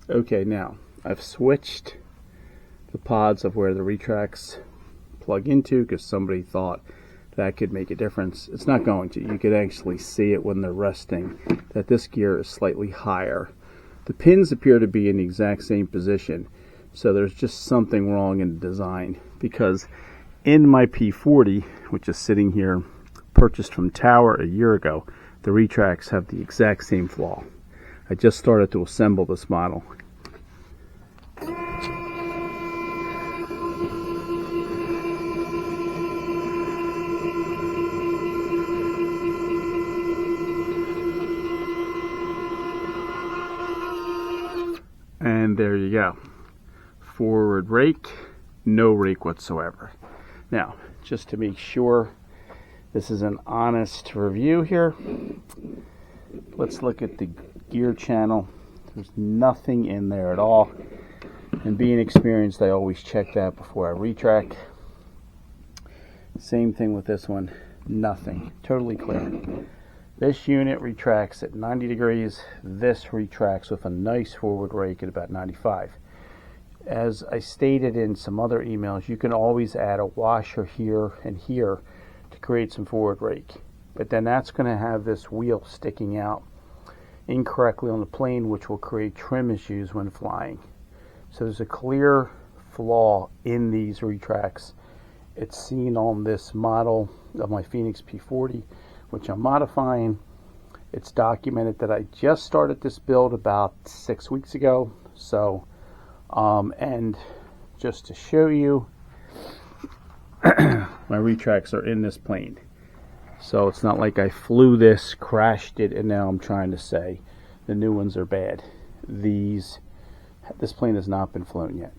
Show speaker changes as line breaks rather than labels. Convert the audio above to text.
Okay, now I've switched the pods of where the retracts plug into because somebody thought that could make a difference. It's not going to. You could actually see it when they're resting that this gear is slightly higher. The pins appear to be in the exact same position, so there's just something wrong in the design, because in my P40, which is sitting here, purchased from Tower a year ago, the retracts have the exact same flaw. I just started to assemble this model. And there you go. Forward rake, no rake whatsoever. Now, just to make sure this is an honest review here, let's look at the gear channel. There's nothing in there at all. And being experienced, I always check that before I retract. Same thing with this one, nothing, totally clear. This unit retracts at 90 degrees. This retracts with a nice forward rake at about 95. As I stated in some other emails, you can always add a washer here and here to create some forward rake. But then that's going to have this wheel sticking out incorrectly on the plane, which will create trim issues when flying. So there's a clear flaw in these retracts. It's seen on this model of my Phoenix P40, which I'm modifying. It's documented that I just started this build about 6 weeks ago. So, and just to show you, my retracts are in this plane. So it's not like I flew this, crashed it, and now I'm trying to say the new ones are bad. This plane has not been flown yet.